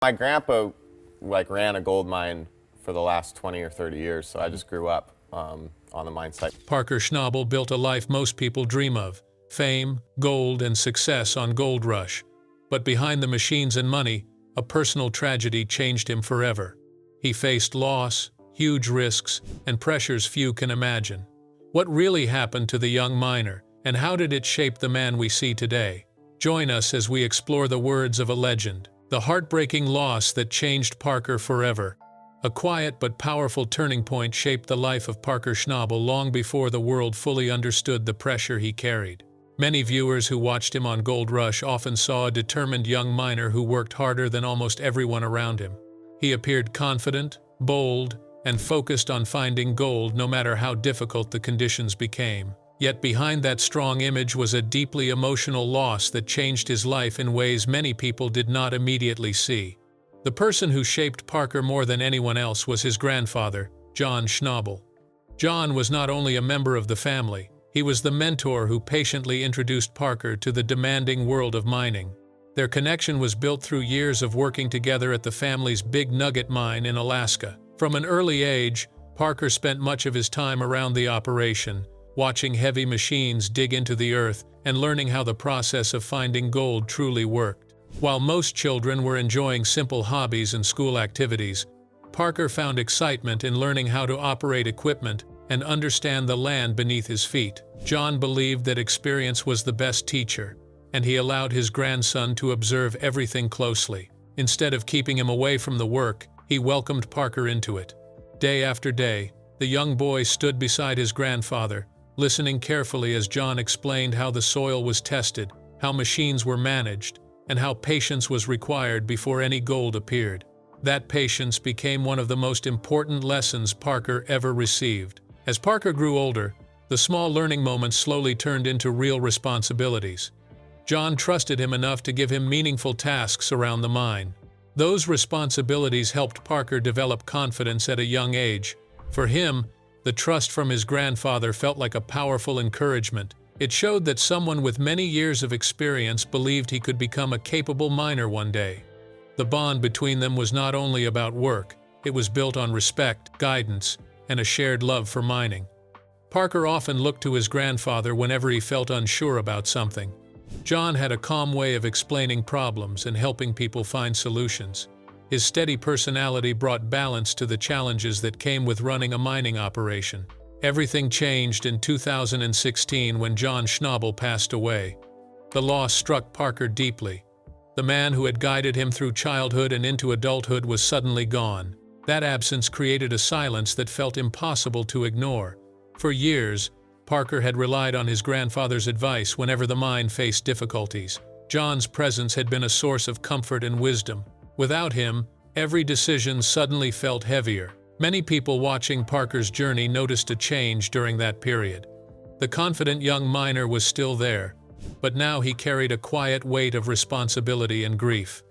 My grandpa ran a gold mine for the last 20 or 30 years, so I just grew up on the mine site. Parker Schnabel built a life most people dream of: fame, gold, and success on Gold Rush. But behind the machines and money, a personal tragedy changed him forever. He faced loss, huge risks, and pressures few can imagine. What really happened to the young miner, and how did it shape the man we see today? Join us as we explore the words of a legend, the heartbreaking loss that changed Parker forever. A quiet but powerful turning point shaped the life of Parker Schnabel long before the world fully understood the pressure he carried. Many viewers who watched him on Gold Rush often saw a determined young miner who worked harder than almost everyone around him. He appeared confident, bold, and focused on finding gold no matter how difficult the conditions became. Yet behind that strong image was a deeply emotional loss that changed his life in ways many people did not immediately see. The person who shaped Parker more than anyone else was his grandfather, John Schnobble. John was not only a member of the family, he was the mentor who patiently introduced Parker to the demanding world of mining. Their connection was built through years of working together at the family's Big Nugget mine in Alaska. From an early age, Parker spent much of his time around the operation, watching heavy machines dig into the earth and learning how the process of finding gold truly worked. While most children were enjoying simple hobbies and school activities, Parker found excitement in learning how to operate equipment and understand the land beneath his feet. John believed that experience was the best teacher, and he allowed his grandson to observe everything closely. Instead of keeping him away from the work, he welcomed Parker into it. Day after day, the young boy stood beside his grandfather, listening carefully as John explained how the soil was tested, how machines were managed, and how patience was required before any gold appeared. That patience became one of the most important lessons Parker ever received. As Parker grew older, the small learning moments slowly turned into real responsibilities. John trusted him enough to give him meaningful tasks around the mine. Those responsibilities helped Parker develop confidence at a young age. For him, the trust from his grandfather felt like a powerful encouragement. It showed that someone with many years of experience believed he could become a capable miner one day. The bond between them was not only about work, it was built on respect, guidance, and a shared love for mining. Parker often looked to his grandfather whenever he felt unsure about something. John had a calm way of explaining problems and helping people find solutions. His steady personality brought balance to the challenges that came with running a mining operation. Everything changed in 2016 when John Schnobble passed away. The loss struck Parker deeply. The man who had guided him through childhood and into adulthood was suddenly gone. That absence created a silence that felt impossible to ignore. For years, Parker had relied on his grandfather's advice whenever the mine faced difficulties. John's presence had been a source of comfort and wisdom. Without him, every decision suddenly felt heavier. Many people watching Parker's journey noticed a change during that period. The confident young miner was still there, but now he carried a quiet weight of responsibility and grief.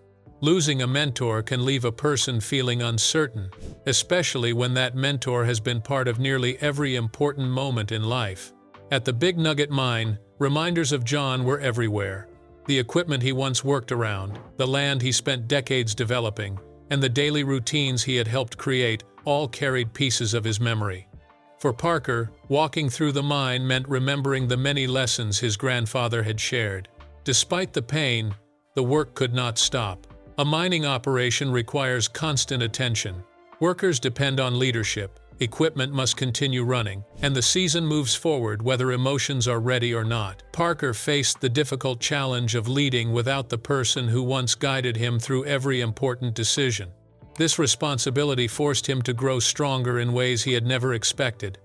Losing a mentor can leave a person feeling uncertain, especially when that mentor has been part of nearly every important moment in life. At the Big Nugget mine, reminders of John were everywhere. The equipment he once worked around, the land he spent decades developing, and the daily routines he had helped create all carried pieces of his memory. For Parker, walking through the mine meant remembering the many lessons his grandfather had shared. Despite the pain, the work could not stop. A mining operation requires constant attention. Workers depend on leadership, equipment must continue running, and the season moves forward whether emotions are ready or not. Parker faced the difficult challenge of leading without the person who once guided him through every important decision. This responsibility forced him to grow stronger in ways he had never expected.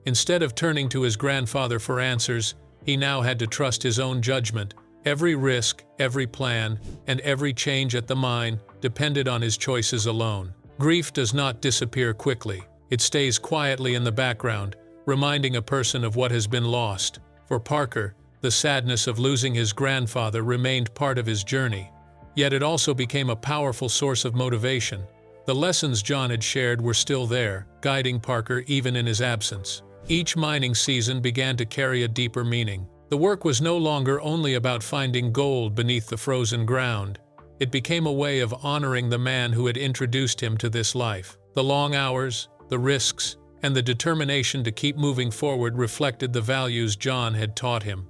Instead of turning to his grandfather for answers, he now had to trust his own judgment. Every risk, every plan, and every change at the mine depended on his choices alone. Grief does not disappear quickly. It stays quietly in the background, reminding a person of what has been lost. For Parker, the sadness of losing his grandfather remained part of his journey. Yet it also became a powerful source of motivation. The lessons John had shared were still there, guiding Parker even in his absence. Each mining season began to carry a deeper meaning. The work was no longer only about finding gold beneath the frozen ground. It became a way of honoring the man who had introduced him to this life. The long hours, the risks, and the determination to keep moving forward reflected the values John had taught him.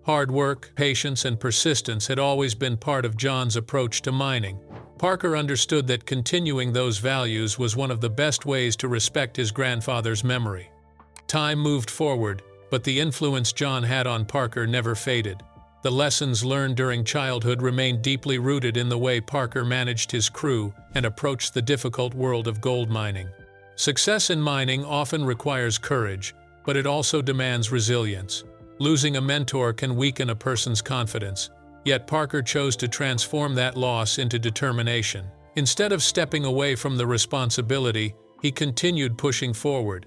Hard work, patience, and persistence had always been part of John's approach to mining. Parker understood that continuing those values was one of the best ways to respect his grandfather's memory. Time moved forward, but the influence John had on Parker never faded. The lessons learned during childhood remained deeply rooted in the way Parker managed his crew and approached the difficult world of gold mining. Success in mining often requires courage, but it also demands resilience. Losing a mentor can weaken a person's confidence, yet Parker chose to transform that loss into determination. Instead of stepping away from the responsibility, he continued pushing forward.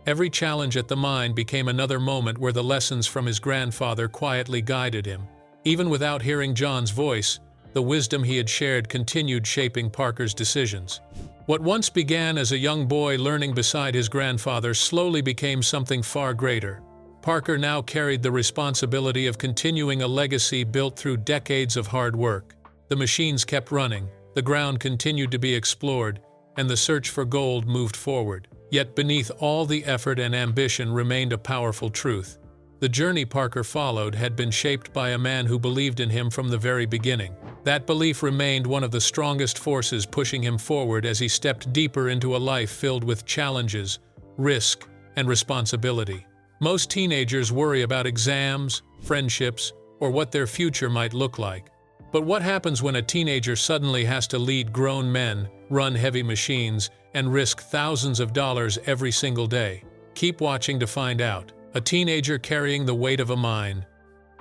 Every challenge at the mine became another moment where the lessons from his grandfather quietly guided him. Even without hearing John's voice, the wisdom he had shared continued shaping Parker's decisions. What once began as a young boy learning beside his grandfather slowly became something far greater. Parker now carried the responsibility of continuing a legacy built through decades of hard work. The machines kept running, the ground continued to be explored, and the search for gold moved forward. Yet beneath all the effort and ambition remained a powerful truth. The journey Parker followed had been shaped by a man who believed in him from the very beginning. That belief remained one of the strongest forces pushing him forward as he stepped deeper into a life filled with challenges, risk, and responsibility. Most teenagers worry about exams, friendships, or what their future might look like. But what happens when a teenager suddenly has to lead grown men, run heavy machines, and risk thousands of dollars every single day? Keep watching to find out. A teenager carrying the weight of a mine.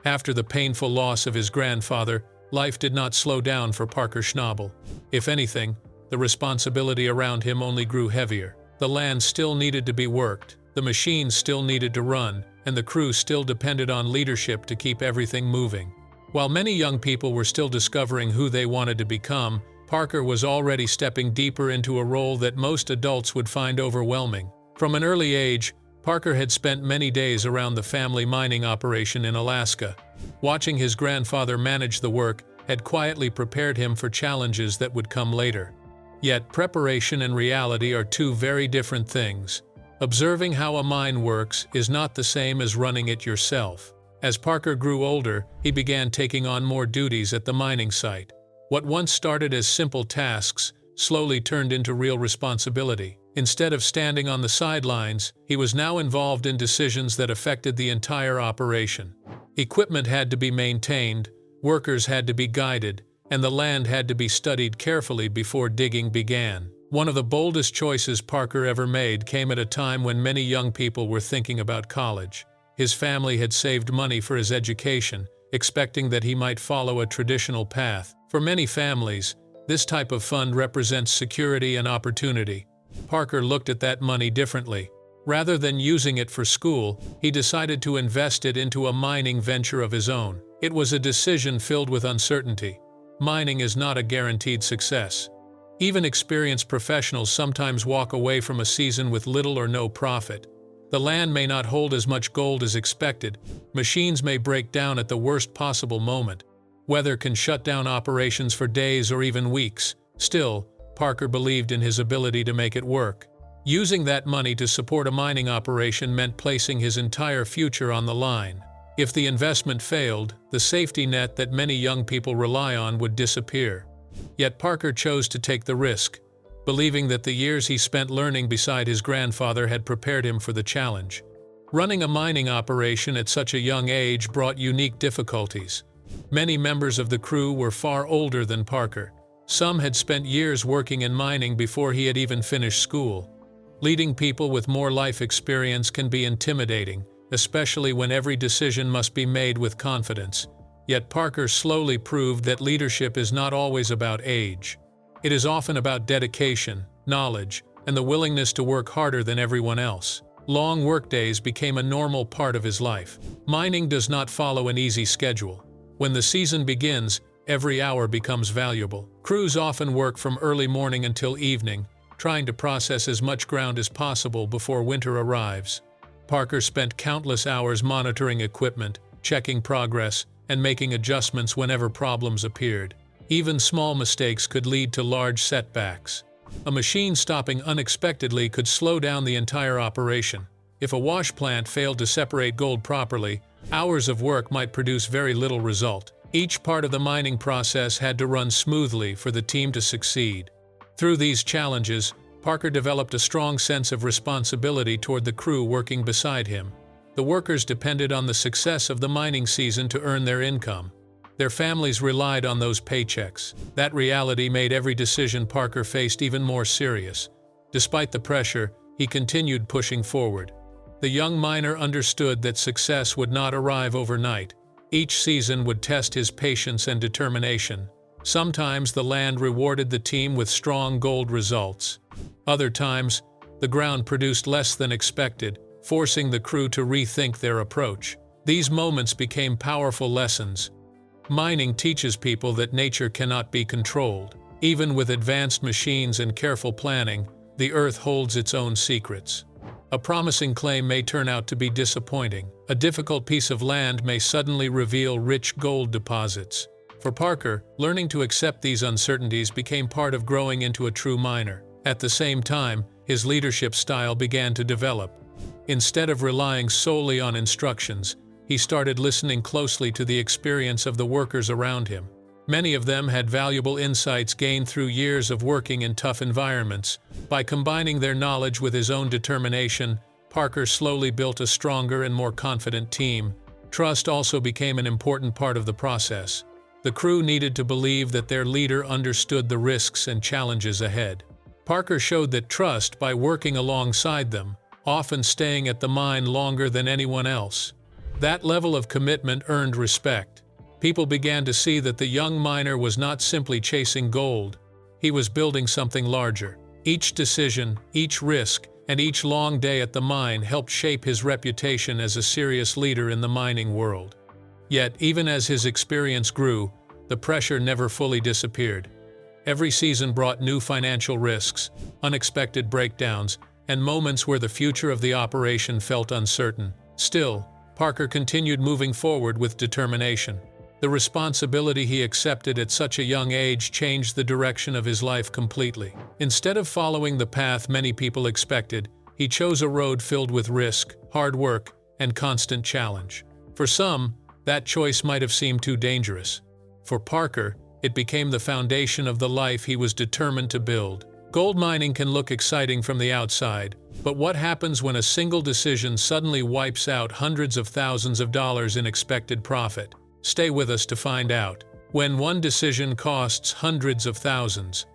After the painful loss of his grandfather, life did not slow down for Parker Schnabel. If anything, the responsibility around him only grew heavier. The land still needed to be worked, the machines still needed to run, and the crew still depended on leadership to keep everything moving. While many young people were still discovering who they wanted to become, Parker was already stepping deeper into a role that most adults would find overwhelming. From an early age, Parker had spent many days around the family mining operation in Alaska. Watching his grandfather manage the work had quietly prepared him for challenges that would come later. Yet preparation and reality are two very different things. Observing how a mine works is not the same as running it yourself. As Parker grew older, he began taking on more duties at the mining site. What once started as simple tasks slowly turned into real responsibility. Instead of standing on the sidelines, he was now involved in decisions that affected the entire operation. Equipment had to be maintained, workers had to be guided, and the land had to be studied carefully before digging began. One of the boldest choices Parker ever made came at a time when many young people were thinking about college. His family had saved money for his education, expecting that he might follow a traditional path. For many families, this type of fund represents security and opportunity. Parker looked at that money differently. Rather than using it for school, he decided to invest it into a mining venture of his own. It was a decision filled with uncertainty. Mining is not a guaranteed success. Even experienced professionals sometimes walk away from a season with little or no profit. The land may not hold as much gold as expected. Machines may break down at the worst possible moment. Weather can shut down operations for days or even weeks. Still, Parker believed in his ability to make it work. Using that money to support a mining operation meant placing his entire future on the line. If the investment failed, the safety net that many young people rely on would disappear. Yet Parker chose to take the risk, believing that the years he spent learning beside his grandfather had prepared him for the challenge. Running a mining operation at such a young age brought unique difficulties. Many members of the crew were far older than Parker. Some had spent years working in mining before he had even finished school. Leading people with more life experience can be intimidating, especially when every decision must be made with confidence. Yet Parker slowly proved that leadership is not always about age. It is often about dedication, knowledge, and the willingness to work harder than everyone else. Long workdays became a normal part of his life. Mining does not follow an easy schedule. When the season begins, every hour becomes valuable. Crews often work from early morning until evening, trying to process as much ground as possible before winter arrives. Parker spent countless hours monitoring equipment, checking progress, and making adjustments whenever problems appeared. Even small mistakes could lead to large setbacks. A machine stopping unexpectedly could slow down the entire operation. If a wash plant failed to separate gold properly, hours of work might produce very little result. Each part of the mining process had to run smoothly for the team to succeed. Through these challenges, Parker developed a strong sense of responsibility toward the crew working beside him. The workers depended on the success of the mining season to earn their income. Their families relied on those paychecks. That reality made every decision Parker faced even more serious. Despite the pressure, he continued pushing forward. The young miner understood that success would not arrive overnight. Each season would test his patience and determination. Sometimes the land rewarded the team with strong gold results. Other times, the ground produced less than expected, forcing the crew to rethink their approach. These moments became powerful lessons. Mining teaches people that nature cannot be controlled. Even with advanced machines and careful planning, the earth holds its own secrets. A promising claim may turn out to be disappointing. A difficult piece of land may suddenly reveal rich gold deposits. For Parker, learning to accept these uncertainties became part of growing into a true miner. At the same time, his leadership style began to develop. Instead of relying solely on instructions, he started listening closely to the experience of the workers around him. Many of them had valuable insights gained through years of working in tough environments. By combining their knowledge with his own determination, Parker slowly built a stronger and more confident team. Trust also became an important part of the process. The crew needed to believe that their leader understood the risks and challenges ahead. Parker showed that trust by working alongside them, often staying at the mine longer than anyone else. That level of commitment earned respect. People began to see that the young miner was not simply chasing gold. He was building something larger. Each decision, each risk, and each long day at the mine helped shape his reputation as a serious leader in the mining world. Yet, even as his experience grew, the pressure never fully disappeared. Every season brought new financial risks, unexpected breakdowns, and moments where the future of the operation felt uncertain. Still, Parker continued moving forward with determination. The responsibility he accepted at such a young age changed the direction of his life completely. Instead of following the path many people expected, he chose a road filled with risk, hard work, and constant challenge. For some, that choice might have seemed too dangerous. For Parker, it became the foundation of the life he was determined to build. Gold mining can look exciting from the outside, but what happens when a single decision suddenly wipes out hundreds of thousands of dollars in expected profit? Stay with us to find out. When one decision costs hundreds of thousands,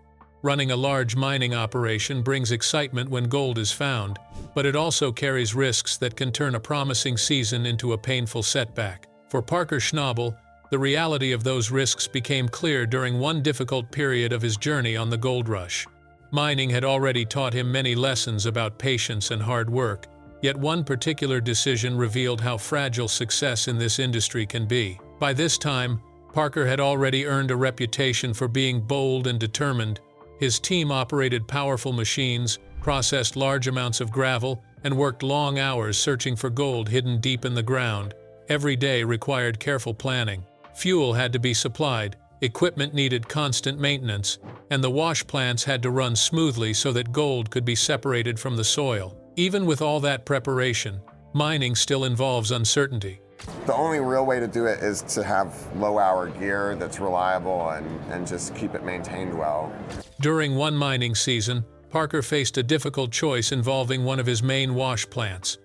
running a large mining operation brings excitement when gold is found, but it also carries risks that can turn a promising season into a painful setback. For Parker Schnabel, the reality of those risks became clear during one difficult period of his journey on the gold rush. Mining had already taught him many lessons about patience and hard work, yet one particular decision revealed how fragile success in this industry can be. By this time, Parker had already earned a reputation for being bold and determined. His team operated powerful machines, processed large amounts of gravel, and worked long hours searching for gold hidden deep in the ground. Every day required careful planning. Fuel had to be supplied, equipment needed constant maintenance, and the wash plants had to run smoothly so that gold could be separated from the soil. Even with all that preparation, mining still involves uncertainty. The only real way to do it is to have low-hour gear that's reliable and just keep it maintained well. During one mining season, Parker faced a difficult choice involving one of his main wash plants.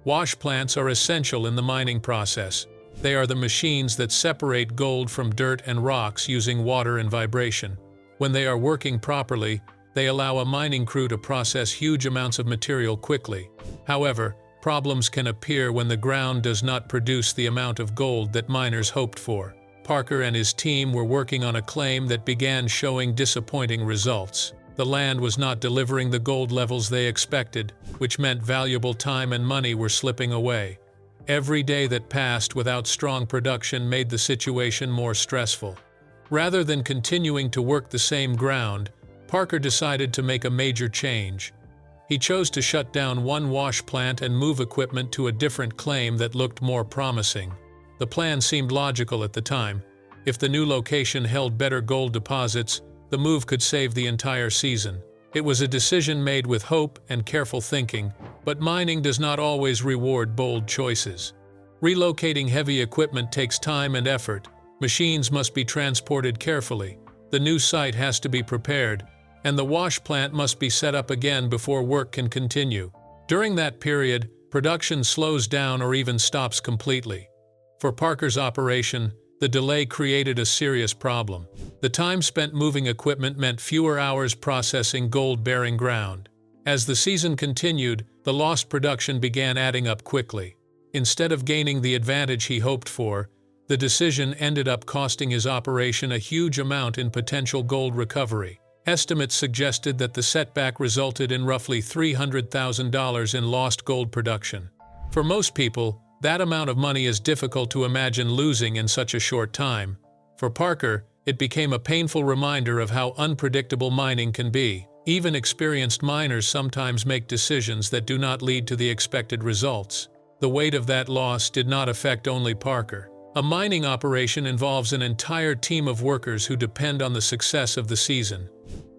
Wash plants are essential in the mining process. They are the machines that separate gold from dirt and rocks using water and vibration. When they are working properly, they allow a mining crew to process huge amounts of material quickly. However, problems can appear when the ground does not produce the amount of gold that miners hoped for. Parker and his team were working on a claim that began showing disappointing results. The land was not delivering the gold levels they expected, which meant valuable time and money were slipping away. Every day that passed without strong production made the situation more stressful. Rather than continuing to work the same ground, Parker decided to make a major change. He chose to shut down one wash plant and move equipment to a different claim that looked more promising. The plan seemed logical at the time, If the new location held better gold deposits, the move could save the entire season. It was a decision made with hope and careful thinking, but mining does not always reward bold choices. Relocating heavy equipment takes time and effort. Machines must be transported carefully. The new site has to be prepared, and the wash plant must be set up again before work can continue. During that period, production slows down or even stops completely. For Parker's operation, the delay created a serious problem. The time spent moving equipment meant fewer hours processing gold-bearing ground. As the season continued, the lost production began adding up quickly. Instead of gaining the advantage he hoped for, the decision ended up costing his operation a huge amount in potential gold recovery. Estimates suggested that the setback resulted in roughly $300,000 in lost gold production. For most people, that amount of money is difficult to imagine losing in such a short time. For Parker, it became a painful reminder of how unpredictable mining can be. Even experienced miners sometimes make decisions that do not lead to the expected results. The weight of that loss did not affect only Parker. A mining operation involves an entire team of workers who depend on the success of the season.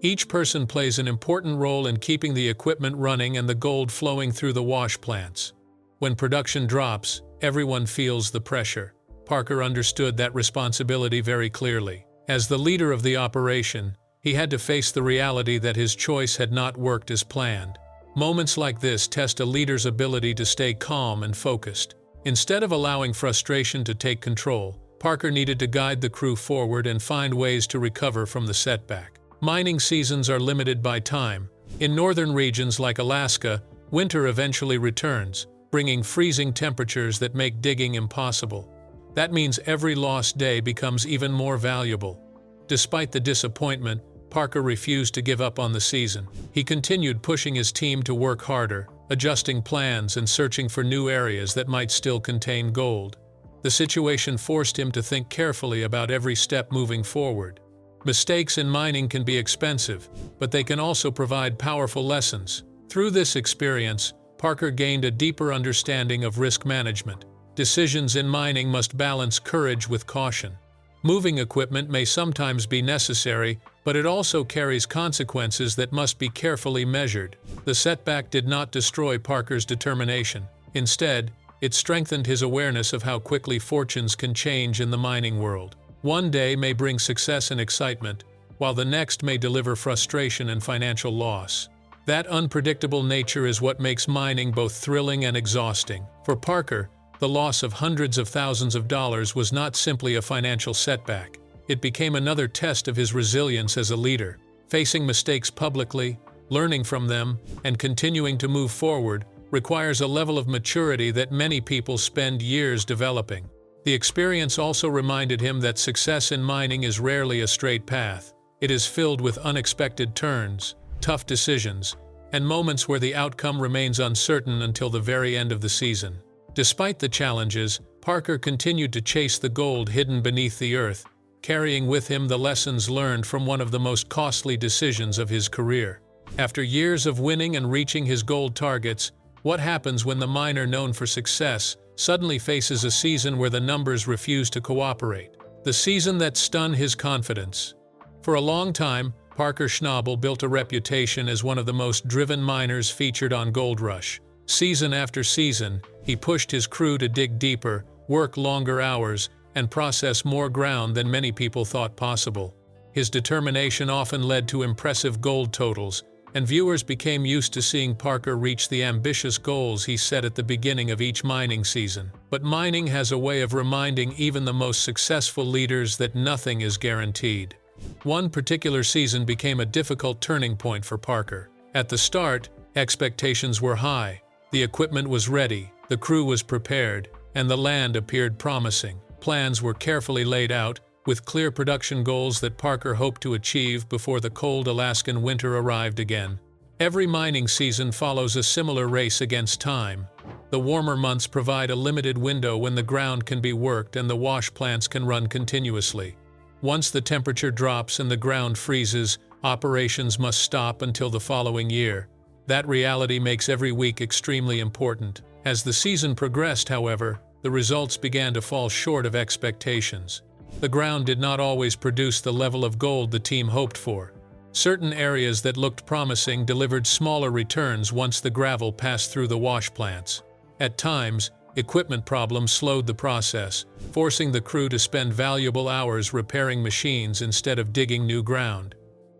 Each person plays an important role in keeping the equipment running and the gold flowing through the wash plants. When production drops, everyone feels the pressure. Parker understood that responsibility very clearly. As the leader of the operation, he had to face the reality that his choice had not worked as planned. Moments like this test a leader's ability to stay calm and focused. Instead of allowing frustration to take control, Parker needed to guide the crew forward and find ways to recover from the setback. Mining seasons are limited by time. In northern regions like Alaska, winter eventually returns, bringing freezing temperatures that make digging impossible. That means every lost day becomes even more valuable. Despite the disappointment, Parker refused to give up on the season. He continued pushing his team to work harder, adjusting plans and searching for new areas that might still contain gold. The situation forced him to think carefully about every step moving forward. Mistakes in mining can be expensive, but they can also provide powerful lessons. Through this experience, Parker gained a deeper understanding of risk management. Decisions in mining must balance courage with caution. Moving equipment may sometimes be necessary, but it also carries consequences that must be carefully measured. The setback did not destroy Parker's determination. Instead, it strengthened his awareness of how quickly fortunes can change in the mining world. One day may bring success and excitement, while the next may deliver frustration and financial loss. That unpredictable nature is what makes mining both thrilling and exhausting. For Parker, the loss of hundreds of thousands of dollars was not simply a financial setback. It became another test of his resilience as a leader. Facing mistakes publicly, learning from them, and continuing to move forward requires a level of maturity that many people spend years developing. The experience also reminded him that success in mining is rarely a straight path. It is filled with unexpected turns, tough decisions, and moments where the outcome remains uncertain until the very end of the season. Despite the challenges, Parker continued to chase the gold hidden beneath the earth, carrying with him the lessons learned from one of the most costly decisions of his career. After years of winning and reaching his gold targets, what happens when the miner known for success suddenly faces a season where the numbers refuse to cooperate? The season that stunned his confidence. For a long time, Parker Schnabel built a reputation as one of the most driven miners featured on Gold Rush. Season after season, he pushed his crew to dig deeper, work longer hours, and process more ground than many people thought possible. His determination often led to impressive gold totals, and viewers became used to seeing Parker reach the ambitious goals he set at the beginning of each mining season. But mining has a way of reminding even the most successful leaders that nothing is guaranteed. One particular season became a difficult turning point for Parker. At the start, expectations were high. The equipment was ready, the crew was prepared, and the land appeared promising. Plans were carefully laid out, with clear production goals that Parker hoped to achieve before the cold Alaskan winter arrived again. Every mining season follows a similar race against time. The warmer months provide a limited window when the ground can be worked and the wash plants can run continuously. Once the temperature drops and the ground freezes, operations must stop until the following year. That reality makes every week extremely important. As the season progressed, however, the results began to fall short of expectations. The ground did not always produce the level of gold the team hoped for. Certain areas that looked promising delivered smaller returns once the gravel passed through the wash plants. At times, equipment problems slowed the process, forcing the crew to spend valuable hours repairing machines instead of digging new ground.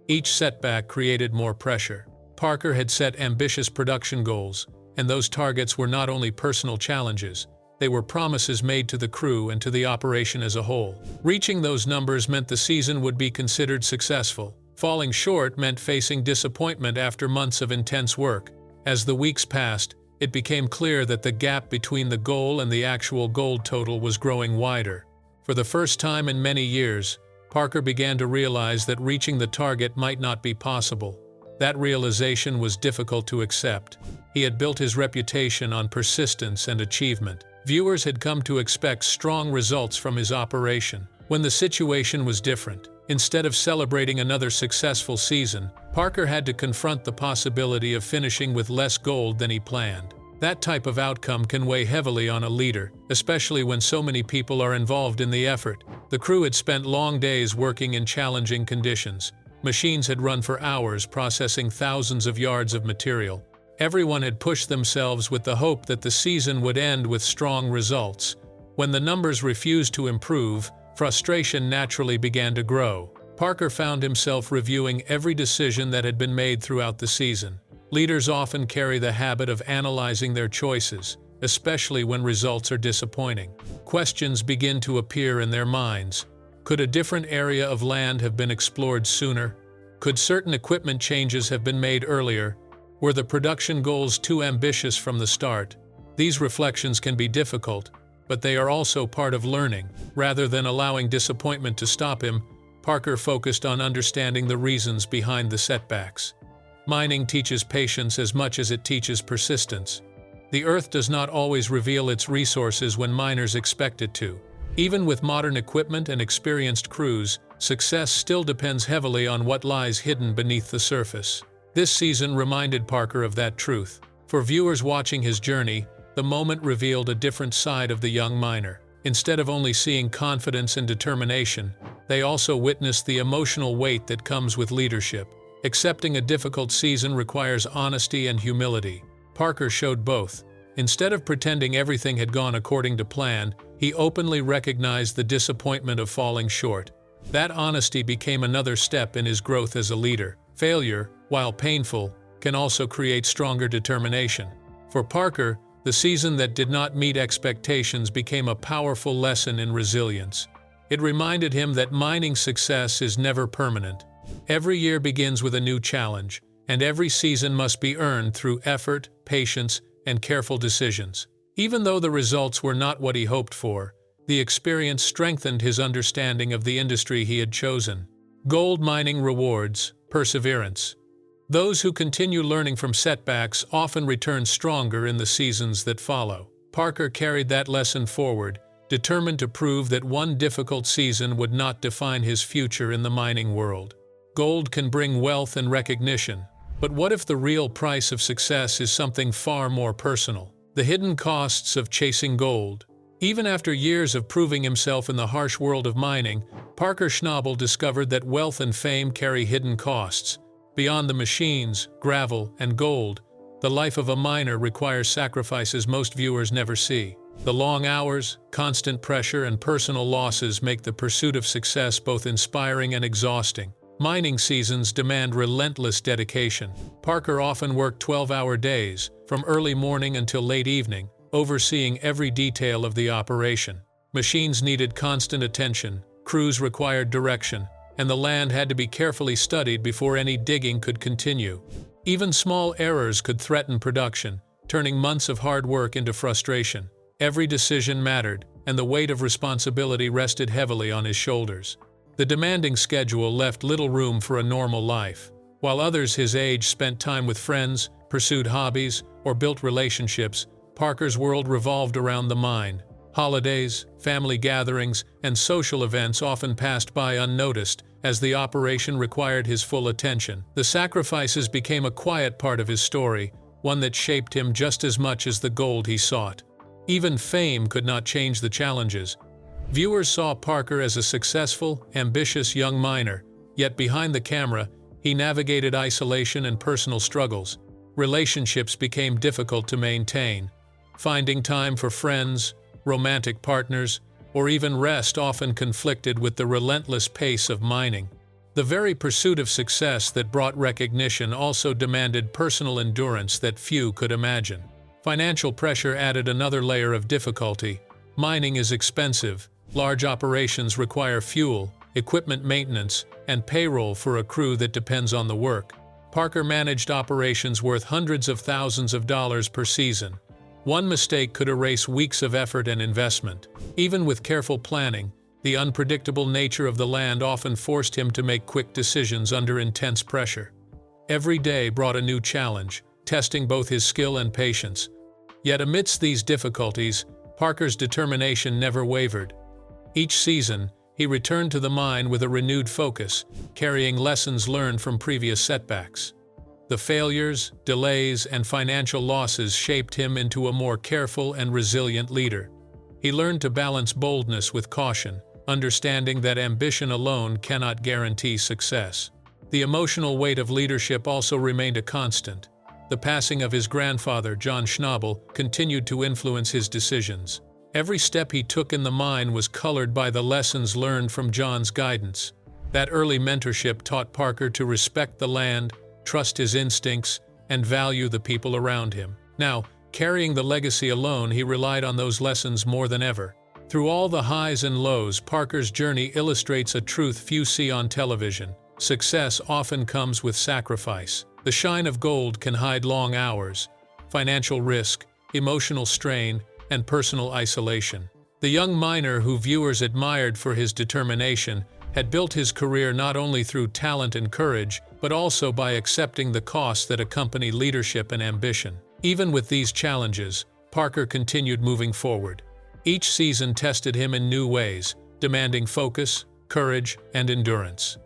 Each setback created more pressure. Parker had set ambitious production goals, and those targets were not only personal challenges, they were promises made to the crew and to the operation as a whole. Reaching those numbers meant the season would be considered successful. Falling short meant facing disappointment after months of intense work. As the weeks passed, it became clear that the gap between the goal and the actual gold total was growing wider. For the first time in many years, Parker began to realize that reaching the target might not be possible. That realization was difficult to accept. He had built his reputation on persistence and achievement. Viewers had come to expect strong results from his operation. When the situation was different, instead of celebrating another successful season, Parker had to confront the possibility of finishing with less gold than he planned. That type of outcome can weigh heavily on a leader, especially when so many people are involved in the effort. The crew had spent long days working in challenging conditions. Machines had run for hours, processing thousands of yards of material. Everyone had pushed themselves with the hope that the season would end with strong results. When the numbers refused to improve, frustration naturally began to grow. Parker found himself reviewing every decision that had been made throughout the season. Leaders often carry the habit of analyzing their choices, especially when results are disappointing. Questions begin to appear in their minds. Could a different area of land have been explored sooner? Could certain equipment changes have been made earlier? Were the production goals too ambitious from the start? These reflections can be difficult, but they are also part of learning. Rather than allowing disappointment to stop him, Parker focused on understanding the reasons behind the setbacks. Mining teaches patience as much as it teaches persistence. The earth does not always reveal its resources when miners expect it to. Even with modern equipment and experienced crews, success still depends heavily on what lies hidden beneath the surface. This season reminded Parker of that truth. For viewers watching his journey, the moment revealed a different side of the young miner. Instead of only seeing confidence and determination, they also witnessed the emotional weight that comes with leadership. Accepting a difficult season requires honesty and humility. Parker showed both. Instead of pretending everything had gone according to plan, he openly recognized the disappointment of falling short. That honesty became another step in his growth as a leader. Failure, while painful, can also create stronger determination. For Parker, the season that did not meet expectations became a powerful lesson in resilience. It reminded him that mining success is never permanent. Every year begins with a new challenge, and every season must be earned through effort, patience, and careful decisions. Even though the results were not what he hoped for, the experience strengthened his understanding of the industry he had chosen. Gold mining rewards perseverance. Those who continue learning from setbacks often return stronger in the seasons that follow. Parker carried that lesson forward, determined to prove that one difficult season would not define his future in the mining world. Gold can bring wealth and recognition, but what if the real price of success is something far more personal? The hidden costs of chasing gold. Even after years of proving himself in the harsh world of mining, Parker Schnabel discovered that wealth and fame carry hidden costs. Beyond the machines, gravel, and gold, the life of a miner requires sacrifices most viewers never see. The long hours, constant pressure, and personal losses make the pursuit of success both inspiring and exhausting. Mining seasons demand relentless dedication. Parker often worked 12-hour days, from early morning until late evening, overseeing every detail of the operation. Machines needed constant attention, crews required direction, and the land had to be carefully studied before any digging could continue. Even small errors could threaten production, turning months of hard work into frustration. Every decision mattered, and the weight of responsibility rested heavily on his shoulders. The demanding schedule left little room for a normal life. While others his age spent time with friends, pursued hobbies, or built relationships, Parker's world revolved around the mine. Holidays, family gatherings, and social events often passed by unnoticed, as the operation required his full attention. The sacrifices became a quiet part of his story, one that shaped him just as much as the gold he sought. Even fame could not change the challenges. Viewers saw Parker as a successful, ambitious young miner, yet behind the camera, he navigated isolation and personal struggles. Relationships became difficult to maintain. Finding time for friends, romantic partners, or even rest often conflicted with the relentless pace of mining. The very pursuit of success that brought recognition also demanded personal endurance that few could imagine. Financial pressure added another layer of difficulty. Mining is expensive. Large operations require fuel, equipment maintenance, and payroll for a crew that depends on the work. Parker managed operations worth hundreds of thousands of dollars per season. One mistake could erase weeks of effort and investment. Even with careful planning, the unpredictable nature of the land often forced him to make quick decisions under intense pressure. Every day brought a new challenge, testing both his skill and patience. Yet amidst these difficulties, Parker's determination never wavered. Each season, he returned to the mine with a renewed focus, carrying lessons learned from previous setbacks. The failures, delays, and financial losses shaped him into a more careful and resilient leader. He learned to balance boldness with caution, understanding that ambition alone cannot guarantee success. The emotional weight of leadership also remained a constant. The passing of his grandfather, John Schnobble, continued to influence his decisions. Every step he took in the mine was colored by the lessons learned from John's guidance. That early mentorship taught Parker to respect the land, trust his instincts, and value the people around him. Now, carrying the legacy alone, he relied on those lessons more than ever. Through all the highs and lows, Parker's journey illustrates a truth few see on television. Success often comes with sacrifice. The shine of gold can hide long hours, financial risk, emotional strain, and personal isolation. The young miner who viewers admired for his determination had built his career not only through talent and courage, but also by accepting the costs that accompany leadership and ambition. Even with these challenges, Parker continued moving forward. Each season tested him in new ways, demanding focus, courage, and endurance.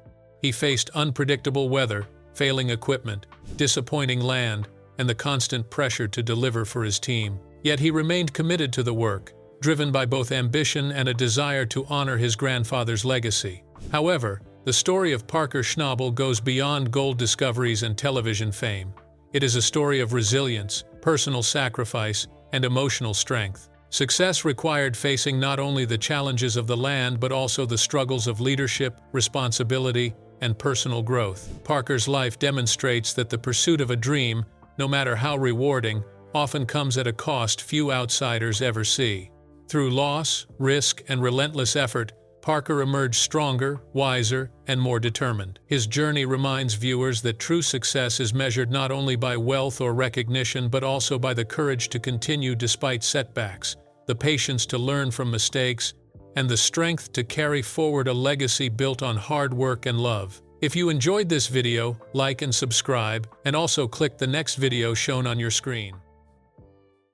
He faced unpredictable weather, failing equipment, disappointing land, and the constant pressure to deliver for his team. Yet he remained committed to the work, driven by both ambition and a desire to honor his grandfather's legacy. However, the story of Parker Schnabel goes beyond gold discoveries and television fame. It is a story of resilience, personal sacrifice, and emotional strength. Success required facing not only the challenges of the land but also the struggles of leadership, responsibility, and personal growth. Parker's life demonstrates that the pursuit of a dream, no matter how rewarding, often comes at a cost few outsiders ever see. Through loss, risk, and relentless effort, Parker emerged stronger, wiser, and more determined. His journey reminds viewers that true success is measured not only by wealth or recognition but also by the courage to continue despite setbacks, the patience to learn from mistakes, and the strength to carry forward a legacy built on hard work and love. If you enjoyed this video, like and subscribe, and also click the next video shown on your screen.